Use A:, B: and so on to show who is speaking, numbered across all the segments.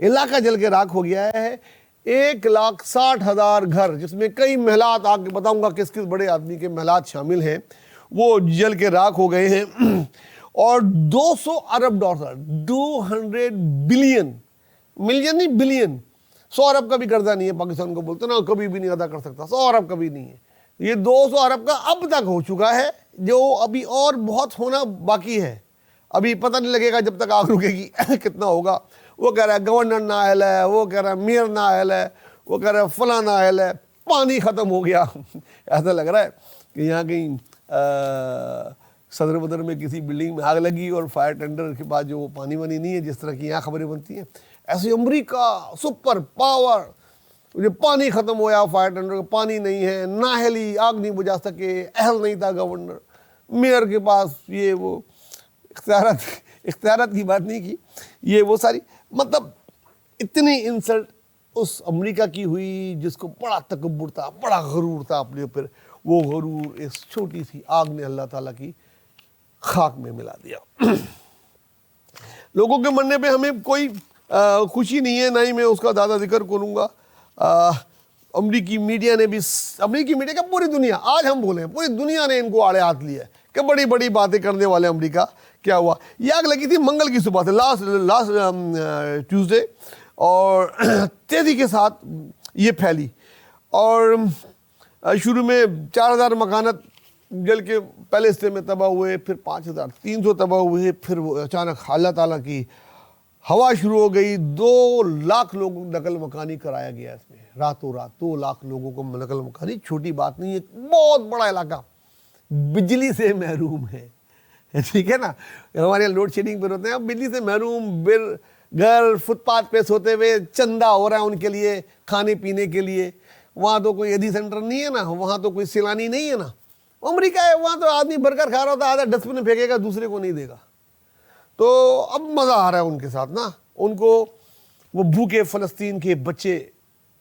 A: علاقہ جل کے راکھ ہو گیا ہے. 1,60,000 گھر جس میں کئی محلات, آ کے بتاؤں گا کس کس بڑے آدمی کے محلات شامل ہیں, وہ جل کے راکھ ہو گئے ہیں. اور $200 ارب, 200 بلین, ملین نہیں بلین, 100 ارب کا بھی قرضہ نہیں ہے پاکستان کو بولتے نا, کبھی بھی نہیں ادا کر سکتا, 100 ارب کا بھی نہیں ہے. یہ 200 ارب کا اب تک ہو چکا ہے, جو ابھی اور بہت ہونا باقی ہے. ابھی پتہ نہیں لگے گا جب تک آگ رکے گی کتنا ہوگا. وہ کہہ رہا ہے گورنر نااہل ہے, وہ کہہ رہا ہے میئر نااہل ہے, وہ کہہ رہا ہے فلاں نااہل ہے, پانی ختم ہو گیا. ایسا لگ رہا ہے کہ یہاں کہیں صدر بدر میں کسی بلڈنگ میں آگ لگی اور فائر ٹینڈر کے بعد جو پانی وانی نہیں ہے, جس طرح کی یہاں خبریں بنتی ہیں. ایسے امریکہ سپر پاور, پانی ختم ہوا, فائر ٹینڈر کا پانی نہیں ہے, نااہلی آگ نہیں بجھا سکے, اہل نہیں تھا گورنر, میئر کے پاس یہ وہ اختیارات کی بات نہیں کی, یہ وہ ساری, مطلب اتنی انسلٹ اس امریکہ کی ہوئی جس کو بڑا تکبر تھا, بڑا غرور تھا اپنے اوپر. وہ غرور اس چھوٹی سی آگ نے اللہ تعالیٰ کی خاک میں ملا دیا. لوگوں کے مرنے پہ ہمیں کوئی خوشی نہیں ہے, نہ ہی میں اس کا زیادہ ذکر کروں گا. امریکی میڈیا نے بھی, امریکی میڈیا کا پوری دنیا, آج ہم بولیں پوری دنیا نے ان کو آڑے ہاتھ لیا ہے کہ بڑی بڑی باتیں کرنے والے امریکہ. کیا ہوا, یہ آگ لگی تھی منگل کی صبح سے, لاسٹ ٹیوزڈے, اور تیزی کے ساتھ یہ پھیلی. اور شروع میں 4,000 مکانات جل کے پہلے حصے میں تباہ ہوئے, پھر 5,300 تباہ ہوئے, پھر وہ اچانک اللہ تعالیٰ کی ہوا شروع ہو گئی. 2 لاکھ لوگوں کو نقل مکانی کرایا گیا اس میں, راتوں رات 2 لاکھ لوگوں کو نقل مکانی. چھوٹی بات نہیں ہے, بہت بڑا علاقہ بجلی سے محروم ہے, ٹھیک ہے نا. ہمارے یہاں لوڈ شیڈنگ پہ ہوتے ہیں, اب بجلی سے محروم, گھر فٹ پاتھ پہ سوتے ہوئے, چندہ ہو رہا ہے ان کے لیے کھانے پینے کے لیے. وہاں تو کوئی ایدھی سینٹر نہیں ہے نا, وہاں تو کوئی سیلانی نہیں ہے نا. امریکہ ہے, وہاں تو آدمی برگر کھا رہا ہوتا ہے, آدھا ڈسٹ بن میں پھینکے گا, دوسرے کو نہیں دے گا. تو اب مزہ آ رہا ہے ان کے ساتھ نا, ان کو وہ بھوکے فلسطین کے بچے,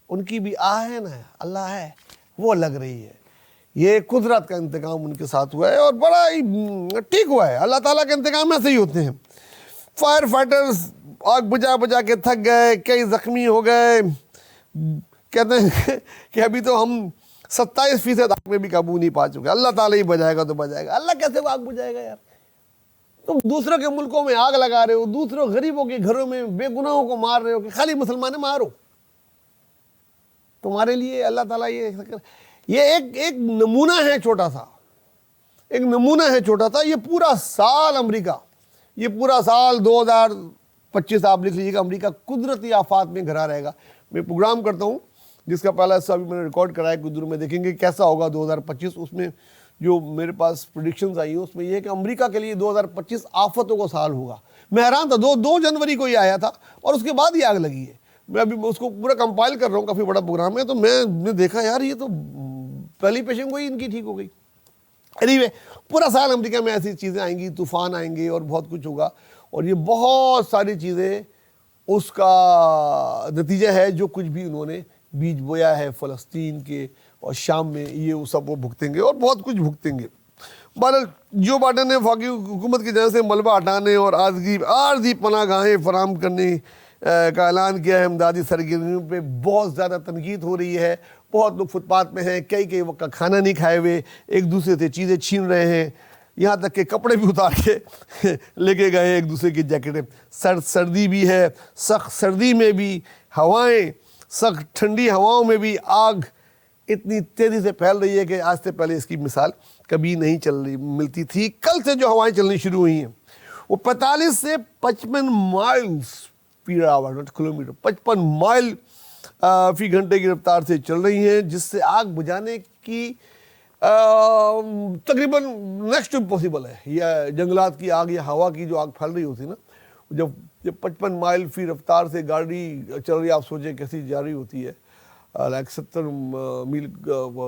A: ان کی بھی آہ ہے نا, اللہ ہے, وہ لگ رہی ہے. یہ قدرت کا انتقام ان کے ساتھ ہوا ہے, اور بڑا ہی ٹھیک ہوا ہے. اللہ تعالیٰ کے انتقام ایسے ہی ہوتے ہیں. فائر فائٹرز آگ بجھا بجھا کے تھک گئے, کئی زخمی ہو گئے. کہتے ہیں کہ ابھی تو ہم 27% آگ میں بھی قابو نہیں پا چکے. اللہ تعالیٰ ہی بجائے گا تو بجائے گا. اللہ کیسے وہ آگ بجھائے گا یار؟ تم دوسروں کے ملکوں میں آگ لگا رہے ہو, دوسروں غریبوں کے گھروں میں بے گناہوں کو مار رہے ہو کہ خالی مسلمان مارو. تمہارے لیے اللہ تعالیٰ یہ ایک نمونہ ہے چھوٹا سا, ایک نمونہ ہے چھوٹا سا. یہ پورا سال امریکہ, یہ پورا سال 2025 آپ لکھ لیجیے گا, امریکہ قدرتی آفات میں گھرا رہے گا. میں پروگرام کرتا ہوں جس کا پہلا حصہ ابھی میں نے ریکارڈ کرایا, کچھ دور میں دیکھیں گے کیسا ہوگا 2025. اس میں جو میرے پاس پریڈکشنز آئی ہیں اس میں یہ ہے کہ امریکہ کے لیے 2025 آفتوں کا سال ہوگا. میں حیران تھا, 2 جنوری کو یہ آیا تھا اور اس کے بعد یہ آگ لگی ہے. میں ابھی اس کو پورا کمپائل کر رہا ہوں, کافی بڑا پروگرام ہے. تو میں نے دیکھا یار یہ تو پہلی پیشن گوئی ان کی ٹھیک ہو گئی. anyway, پورا سال امریکہ میں ایسی چیزیں آئیں گی, طوفان آئیں گے اور بہت کچھ ہوگا. اور یہ بہت ساری چیزیں اس کا نتیجہ ہے جو کچھ بھی انہوں نے بیج بویا ہے فلسطین کے اور شام میں, یہ سب وہ بھگتیں گے اور بہت کچھ بھگتیں گے. بہرحال جو بائیڈن نے وفاقی حکومت کی جانب سے ملبہ ہٹانے اور عارضی پناہ گاہیں فراہم کرنے کا اعلان کیا ہے. امدادی سرگرمیوں پہ بہت زیادہ تنقید ہو رہی ہے. بہت لوگ فٹ پاتھ میں ہیں, کئی وقت کا کھانا نہیں کھائے ہوئے, ایک دوسرے سے چیزیں چھین رہے ہیں, یہاں تک کہ کپڑے بھی اتار کے لے کے گئے ایک دوسرے کی جیکٹیں. سردی بھی ہے, سخت سردی میں بھی ہوائیں, سخت ٹھنڈی ہواؤں میں بھی آگ اتنی تیزی سے پھیل رہی ہے کہ آج سے پہلے اس کی مثال کبھی نہیں ملتی تھی. کل سے جو ہوائیں چلنی شروع ہوئی ہیں وہ 45 سے 55 مائلز فی آور, ناٹ کلومیٹر, 55 مائل فی گھنٹے کی رفتار سے چل رہی ہیں, جس سے آگ بجھانے کی تقریباً نیکسٹ امپاسبل ہے. یہ جنگلات کی آگ یا ہوا کی جو آگ پھیل رہی ہوتی ہے نا, جب 55 مائل فی رفتار سے گاڑی چل رہی ہے, آپ سوچیں کیسی جا رہی ہوتی ہے, لائک 70 میل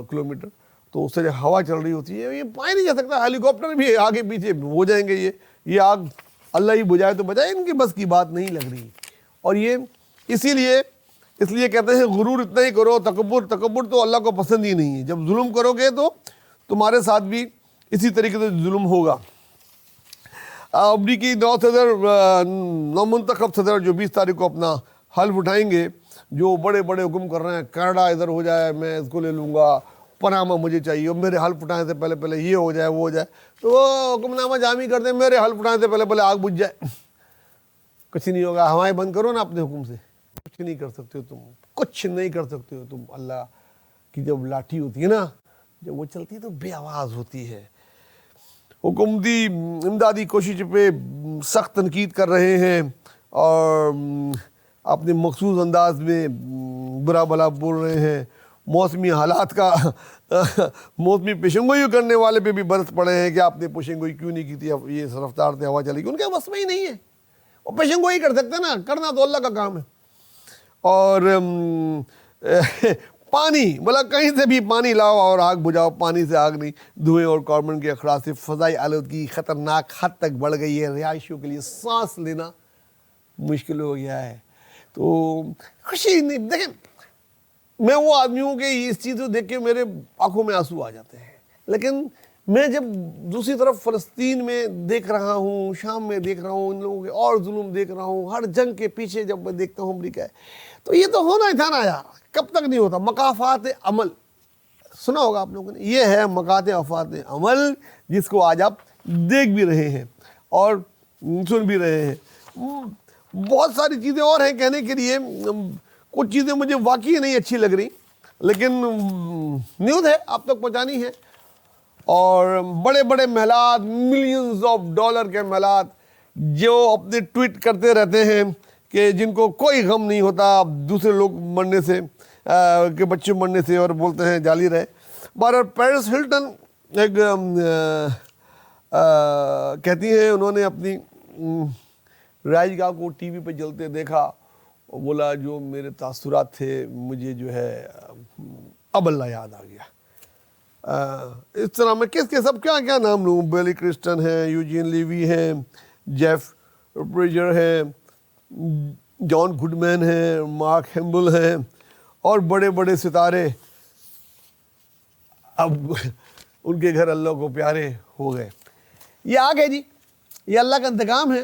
A: کلومیٹر, تو اس سے جو ہوا چل رہی ہوتی ہے یہ پائے نہیں جا سکتا. ہیلی کاپٹر بھی آگے پیچھے ہو جائیں گے. یہ آگ اللہ ہی بجھائے تو بجائے, ان کی بس کی بات نہیں لگ رہی. اور یہ اس لیے کہتے ہیں غرور اتنا ہی کرو, تکبر تو اللہ کو پسند ہی نہیں ہے. جب ظلم کرو گے تو تمہارے ساتھ بھی اسی طریقے سے ظلم ہوگا. امریکی نو منتخب صدر جو 20 تاریخ کو اپنا حلف اٹھائیں گے جو بڑے بڑے حکم کر رہے ہیں کینیڈا ادھر ہو جائے میں اس کو لے لوں گا, پناما مجھے چاہیے, اور میرے حلف اٹھانے سے پہلے پہلے یہ ہو جائے وہ ہو جائے, تو وہ حکم نامہ جاری کر دیں میرے حلف اٹھانے سے پہلے پہلے آگ بجھ جائے, کچھ نہیں ہوگا. ہوائیں بند کرو نا اپنے حکم سے, کچھ نہیں کر سکتے ہو تم, کچھ نہیں کر سکتے ہو تم. اللہ کی جب لاٹھی ہوتی ہے نا, جب وہ چلتی ہے تو بے آواز ہوتی ہے. حکومتی امدادی کوشش پہ سخت تنقید کر رہے ہیں اور اپنے مخصوص انداز میں برا بھلا بول رہے ہیں. موسمی حالات کا موسمی پیشنگوئی کرنے والے پہ بھی برس پڑے ہیں کہ آپ نے پیشنگوئی کیوں نہیں کی تھی, یہ رفتار سے ہوا چلے گی. ان کے بس میں ہی نہیں ہے, وہ پیشنگوئی کر سکتے نا, کرنا تو اللہ کا کام ہے. اور پانی بولا کہیں سے بھی پانی لاؤ اور آگ بجھاؤ, پانی سے آگ نہیں. دھوئیں اور کاربن کے اخراج سے فضائی آلودگی خطرناک حد تک بڑھ گئی ہے, رہائشیوں کے لیے سانس لینا مشکل ہو گیا ہے. تو خوشی نہیں, دیکھیں میں وہ آدمی ہوں کہ اس چیز کو دیکھ کے میرے آنکھوں میں آنسو آ جاتے ہیں, لیکن میں جب دوسری طرف فلسطین میں دیکھ رہا ہوں, شام میں دیکھ رہا ہوں, ان لوگوں کے اور ظلم دیکھ رہا ہوں, ہر جنگ کے پیچھے جب میں دیکھتا ہوں امریکہ ہے, تو یہ تو ہونا ہی تھا نا یار, کب تک نہیں ہوتا. مکافات عمل سنا ہوگا آپ لوگوں نے, یہ ہے مکافات عمل جس کو آج آپ دیکھ بھی رہے ہیں اور سن بھی رہے ہیں. بہت ساری چیزیں اور ہیں کہنے کے لیے, کچھ چیزیں مجھے واقعی نہیں اچھی لگ رہی, لیکن نیوز ہے آپ تک پہنچانی ہے. اور بڑے بڑے محلات, ملینز آف ڈالر کے محلات جو اپنے ٹویٹ کرتے رہتے ہیں کہ جن کو کوئی غم نہیں ہوتا دوسرے لوگ مرنے سے, کہ بچے مرنے سے, اور بولتے ہیں جالی رہے. بہرحال پیرس ہلٹن ایک کہتی ہیں انہوں نے اپنی رہائش گاہ کو ٹی وی پہ جلتے دیکھا اور بولا جو میرے تاثرات تھے مجھے جو ہے اب اللہ یاد آ گیا. اس طرح میں کس کے سب کیا نام لوں, بیلی کرسٹن ہے, یوجین لیوی ہے, جیف بریجر ہے, جان گڈمین ہے, مارک ہیمبل ہے, اور بڑے بڑے ستارے اب ان کے گھر اللہ کو پیارے ہو گئے. یہ آگ ہے جی, یہ اللہ کا انتقام ہے.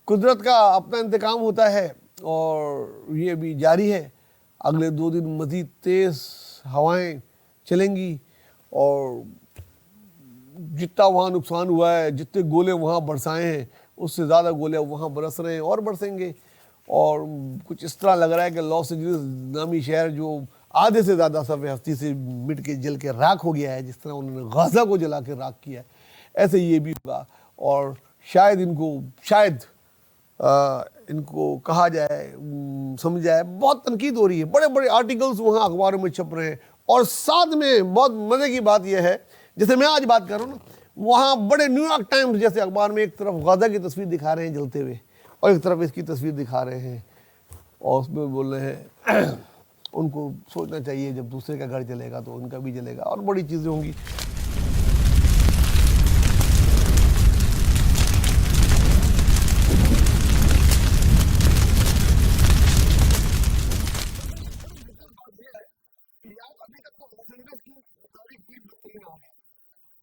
A: قدرت کا اپنا انتقام ہوتا ہے اور یہ بھی جاری ہے. اگلے 2 دن مزید تیز ہوائیں چلیں گی اور جتنا وہاں نقصان ہوا ہے, جتنے گولے وہاں برسائے ہیں اس سے زیادہ گولے وہاں برس رہے ہیں اور برسیں گے. اور کچھ اس طرح لگ رہا ہے کہ لاس اینجلس نامی شہر جو آدھے سے زیادہ صفحہ ہستی سے مٹ کے جل کے راکھ ہو گیا ہے, جس طرح انہوں نے غزہ کو جلا کے راکھ کیا ہے, ایسے یہ بھی ہوگا. اور شاید ان کو کہا جائے, سمجھ جائے, بہت تنقید ہو رہی ہے, بڑے بڑے آرٹیکلز وہاں اخباروں میں چھپ رہے ہیں. اور ساتھ میں بہت مزے کی بات یہ ہے, جیسے میں آج بات کر رہا ہوں نا, وہاں بڑے نیو یارک ٹائمز جیسے اخبار میں ایک طرف غزہ کی تصویر دکھا رہے ہیں جلتے ہوئے اور ایک طرف اس کی تصویر دکھا رہے ہیں, اور اس میں بول رہے ہیں ان کو سوچنا چاہیے جب دوسرے کا گھر جلے گا تو ان کا بھی جلے گا, اور بڑی چیزیں ہوں گی.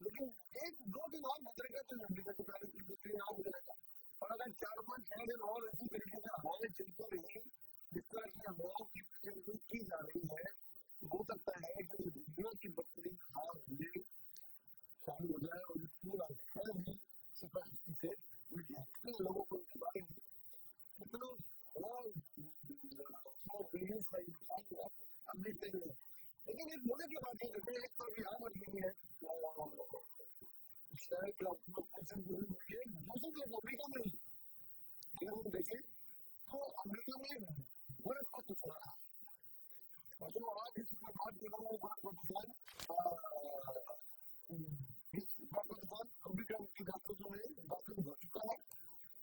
A: لیکن ایک 2 دن اور گزرے گا تو امریکہ کی تاریخ کی بہترین نام ہو جائے گا. اور اگر 4-5 دن اور اسی طریقے سے ہوائیں چلتی رہی جس طرح کی ہواؤں کی پیشنگوئی کی جا رہی ہے, ہو سکتا ہے کہ دنیا کی بدترین خراب ہونے شامل ہو جائے اور پورا شہر بھی صفر ہستی سے مٹ جائے. کتنے لوگوں کو نکالیں گے, کتنا اور بلینس کا انتظام ہوا اب دیکھتے ہیں. لیکن ایک مزے کی بات یہ ہے, ایک تو ابھی عام آدمی ہے شہر کا پرسنٹ ہوئی ہے, دوسری طرف امریکہ میں اگر ہم دیکھیں تو امریکہ میں برف کا طوفان ہے, اور جو آج اس میں بات کر رہا ہوں برف کا طوفان امریکہ کے داخلوں میں داخل ہو چکا ہے.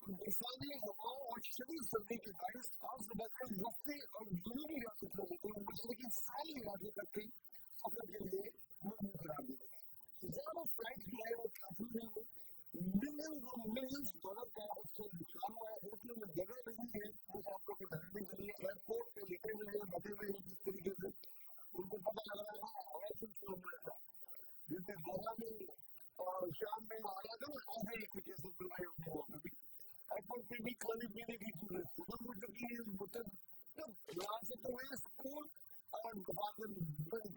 A: برفانی ہواؤں اور شدید سردی کے باعث آج صبح سے وسطی اور جنوبی ریاستوں میں مشرقی ساحلی علاقے تک کے سفر کے لیے ممنوع قرار دیا گیا. زیادہ فلائٹ جو ہے وہ کینسل ہوئی ہے. ملینز ڈالر کا اس سے نقصان ہوا ہے. ہوٹلوں میں جگہ نہیں ہے مسافروں کے ٹھہرنے کے لیے. ایئرپورٹ پہ لکھے ہوئے ہیں, بیٹھے ہوئے ہیں, جس طریقے سے ان کو پتہ لگ رہا ہے ہوائی سلسلہ میں ایسا جیسے گووا میں اور شام میں آیا تھا نا, ایسے ہی کچھ ایسے بلائے ہوئے ہیں وہاں پہ بھی. ایئرپورٹ پہ بھی کھانے پینے کی چیزیں ختم ہو چکی ہیں,
B: school and department band.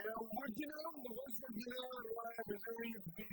B: Virginia, the West Virginia, Missouri, BG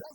B: 10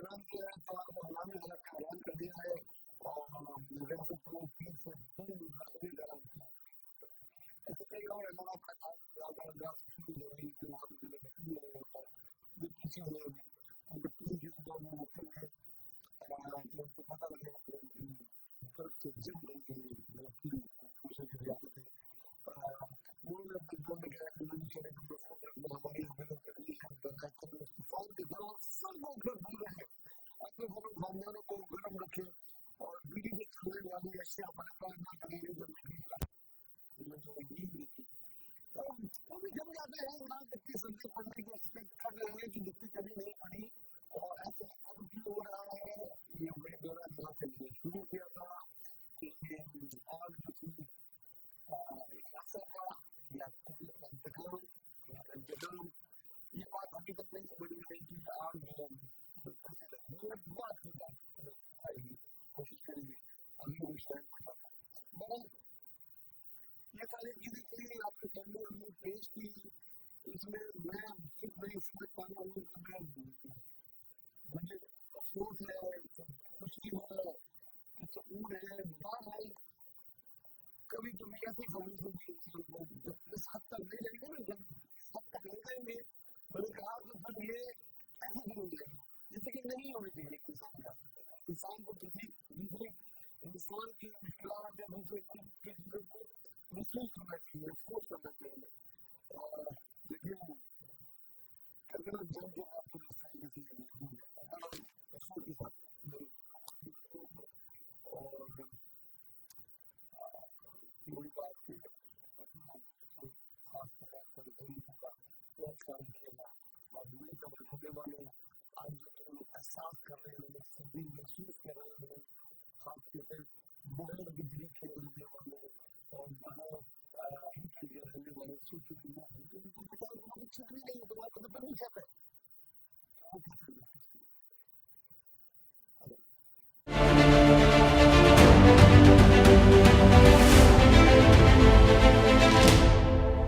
B: اعلان کیا ہے تو آپ غلامی حلق کا اعلان کر دیا ہے اور ریاست کو 302 بخری اعلان کیا ہے. ایسے کئی اور اعلانات کا اعلان ریاست شروع ہو رہی کہ وہاں پہ وکیل نہیں ہوتا یہ پیچھے ہوئے ابھی ان کے 3 کی صبح میں وکیل ہے کہ ان کو پتہ لگے گا کہ ان کی طرف سے جم گئی ہے وکیل دوسرے کی ریاست ہے. انہوں نے اپنے دور میں کہا کہ نہیں چلے کہ فون رکھنا ہماری محنت کرنی ہے بنا کر استفاد کے گھروں سب کو گھر بھول رہے ہیں اپنے گھروں خاندانوں کو گرم رکھے اور بیڑی سے چلنے والی اشیاء پر نہ کریں گے جب نہیں تو وہ بھی جم جاتے ہیں نہ کتنی سبزی پڑھنے کی ایکسپیکٹ کر رہے ہیں کہ جتنی کبھی نہیں پڑھی اور ایسے اب کیوں ہو رہا ہے یہ بڑی دورہ جہاں سے شروع کیا تھا کہ آج جو تھی ایک ایسا تھا یا انتقام یا انتظام یہ بات حقیقت نہیں سمجھ میں آئی کہ آج بات کی بات آئے گی کوشش کریں گے ابھی بھی شاید مگر یہ ساری چیزیں کہیں آپ کے سامنے ہم نے پیش کی اس میں میں خود نہیں سمجھ پا رہا ہوں کہ میں مجھے افسوس ہے خوشی ہے کہ سکون ہے نام ہے کبھی کبھی ایسی خبریں ہوگی انسان کو جب اس حد تک لے جائیں گے نا جب اس حد تک لے جائیں گے میں نے کہا کہ پھر یہ ایسی بھی ہو جائے گی جیسے کہ نہیں ہونی چاہیے کسان کا انسان کو کسی دوسرے انسان کی مشکلات یا دوسرے ملک کی چیزوں کو محسوس کرنا چاہیے افسوس کرنا چاہیے لیکن اگر جنگ کے بعد تو اس طریقے سے یہ نہیں ہوگا اصول کے ساتھ اور وہی بات کہ خاص طور پر غریبوں کا بہت کام کیا اور وہی جب ہونے والے آج جو تم لوگ احساس کر رہے ہیں سبھی محسوس کر رہے ہیں خاص طور سے بہت بجلی کے رہنے والے اور بہت ہیٹر کے رہنے والے سوچ ان کو پتا ہے تمہاری چھٹنی نہیں ہے تمہارا تو پھر نہیں کھاتا ہے